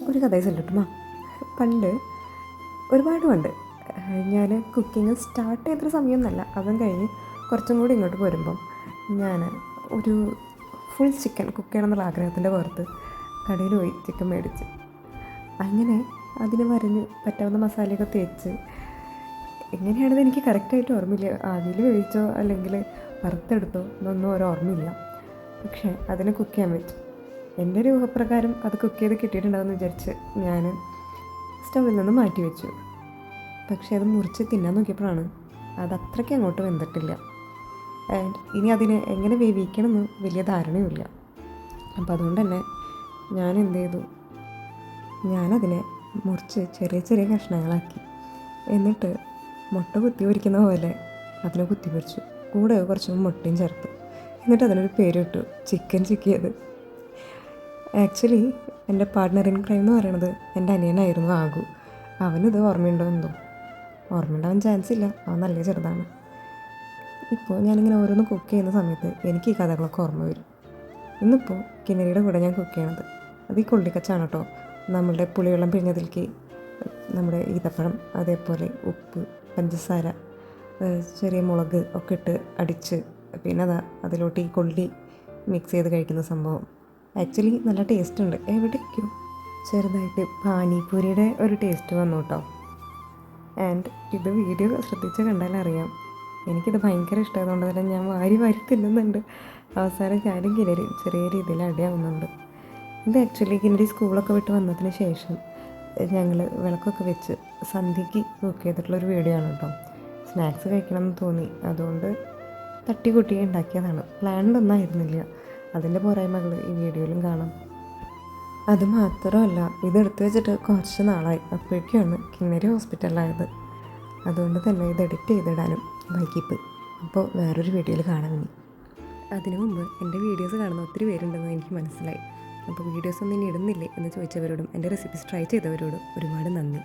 ഒരു കഥ ചൊല്ലട്ടുമാ. പണ്ട് ഒരുപാട് പണ്ട് ഞാൻ കുക്കിങ് സ്റ്റാർട്ട് ചെയ്തൊരു സമയമൊന്നുമല്ല, അതും കഴിഞ്ഞ് കുറച്ചും കൂടി ഇങ്ങോട്ട് പോരുമ്പം ഞാൻ ഒരു ഫുൾ ചിക്കൻ കുക്ക് ചെയ്യണം എന്നുള്ള ആഗ്രഹത്തിൻ്റെ പുറത്ത് കടയിൽ പോയി ചിക്കൻ മേടിച്ച് അങ്ങനെ അതിന് വരഞ്ഞ് പറ്റാവുന്ന മസാലയൊക്കെ തേച്ച് എങ്ങനെയാണെന്ന് എനിക്ക് കറക്റ്റായിട്ട് ഓർമ്മയില്ല. ആവിയിൽ വേവിച്ചോ അല്ലെങ്കിൽ വറുത്തെടുത്തോ എന്നൊന്നും ഒരു ഓർമ്മയില്ല. പക്ഷേ അതിനെ കുക്ക് ചെയ്യാൻ വെച്ചു. എൻ്റെ ഒരു ഊഹപ്രകാരം അത് കുക്ക് ചെയ്ത് കിട്ടിയിട്ടുണ്ടാവുമെന്ന് വിചാരിച്ച് ഞാൻ സ്റ്റൗവിൽ നിന്ന് മാറ്റി വെച്ചു. പക്ഷേ അത് മുറിച്ച് തിന്നാൻ നോക്കിയപ്പോഴാണ് അത് അത്രയ്ക്ക് അങ്ങോട്ട് വെന്തിട്ടില്ല. ആൻഡ് ഇനി അതിനെ എങ്ങനെ വേവിക്കണമെന്ന് വലിയ ധാരണയുമില്ല. അപ്പോൾ അതുകൊണ്ട് തന്നെ ഞാൻ എന്ത് ചെയ്തു, ഞാനതിനെ മുറിച്ച് ചെറിയ ചെറിയ കഷ്ണങ്ങളാക്കി. എന്നിട്ട് മുട്ട കുത്തി പൊരിക്കുന്ന പോലെ അതിനെ കുത്തി പൊരിച്ചു. കൂടെ കുറച്ച് മുട്ടയും ചേർത്ത്. എന്നിട്ട് അതിനൊരു പേരിട്ടു, ചിക്കൻ ചിക്കിയത്. ആക്ച്വലി എൻ്റെ പാർട്ട്ണർ ഇൻ ക്രൈം എന്ന് പറയണത് എൻ്റെ അനിയനായിരുന്നു ആകു. അവനിത് ഓർമ്മയുണ്ടോ എന്തോ, ഓർമ്മയുണ്ടാവാൻ ചാൻസ് ഇല്ല, അവൻ നല്ല ചെറുതാണ്. ഇപ്പോൾ ഞാനിങ്ങനെ ഓരോന്ന് കുക്ക് ചെയ്യുന്ന സമയത്ത് എനിക്ക് ഈ കഥകളൊക്കെ ഓർമ്മ വരും. ഇന്നിപ്പോൾ കിന്നരിയുടെ കൂടെ ഞാൻ കുക്ക് ചെയ്യണത് അത് ഈ കൊള്ളിക്കച്ചാണ് കേട്ടോ. നമ്മളുടെ പുളിവെള്ളം പിഴിഞ്ഞതിലേക്ക് നമ്മുടെ ഈത്തപ്പഴം, അതേപോലെ ഉപ്പ്, പഞ്ചസാര, ചെറിയ മുളക് ഒക്കെ ഇട്ട് അടിച്ച് പിന്നെ അതിലോട്ട് ഈ കൊള്ളി മിക്സ് ചെയ്ത് കഴിക്കുന്ന സംഭവം ആക്ച്വലി നല്ല ടേസ്റ്റ് ഉണ്ട്. എവിടേക്കും ചെറുതായിട്ട് പാനിപൂരിയുടെ ഒരു ടേസ്റ്റ് വന്നു കേട്ടോ. ആൻഡ് ഇത് വീഡിയോ ശ്രദ്ധിച്ച് കണ്ടാലറിയാം, എനിക്കിത് ഭയങ്കര ഇഷ്ടമായതുകൊണ്ട് തന്നെ ഞാൻ വാരി വാരി തിന്നുന്നുണ്ട്. അവസാനം ഞാനും കിന്നരിയും ചെറിയ രീതിയിൽ അടിയാവുന്നുണ്ട്. ഇത് ആക്ച്വലി കിന്നരി സ്കൂളൊക്കെ വിട്ട് വന്നതിന് ശേഷം ഞങ്ങൾ വിളക്കൊക്കെ വെച്ച് സന്ധ്യയ്ക്ക് കുക്ക് ചെയ്തിട്ടുള്ളൊരു വീഡിയോ ആണ് കേട്ടോ. സ്നാക്സ് കഴിക്കണമെന്ന് തോന്നി, അതുകൊണ്ട് തട്ടിക്കൂട്ടി ഉണ്ടാക്കിയതാണ്. പ്ലാൻഡ് ഒന്നും ആയിരുന്നില്ല. അതിൻ്റെ പോരായ്മകൾ ഈ വീഡിയോയിലും കാണാം. അതുമാത്രമല്ല, ഇതെടുത്ത് വെച്ചിട്ട് കുറച്ച് നാളായി. അപ്പോഴേക്കാണ് കിന്നരി ഹോസ്പിറ്റലിലായത്. അതുകൊണ്ട് തന്നെ ഇത് എഡിറ്റ് ചെയ്തിടാനും വൈകിപ്പോയി. അപ്പോൾ വേറൊരു വീഡിയോയിൽ കാണാം ഇനി. അതിനു മുമ്പ് എൻ്റെ വീഡിയോസ് കാണുന്ന ഒത്തിരി പേരുണ്ടെന്ന് എനിക്ക് മനസ്സിലായി. അപ്പോൾ വീഡിയോസ് ഒന്നും ഇനി ഇടുന്നില്ലേ എന്ന് ചോദിച്ചവരോടും എൻ്റെ റെസിപ്പീസ് ട്രൈ ചെയ്തവരോടും ഒരുപാട് നന്ദി.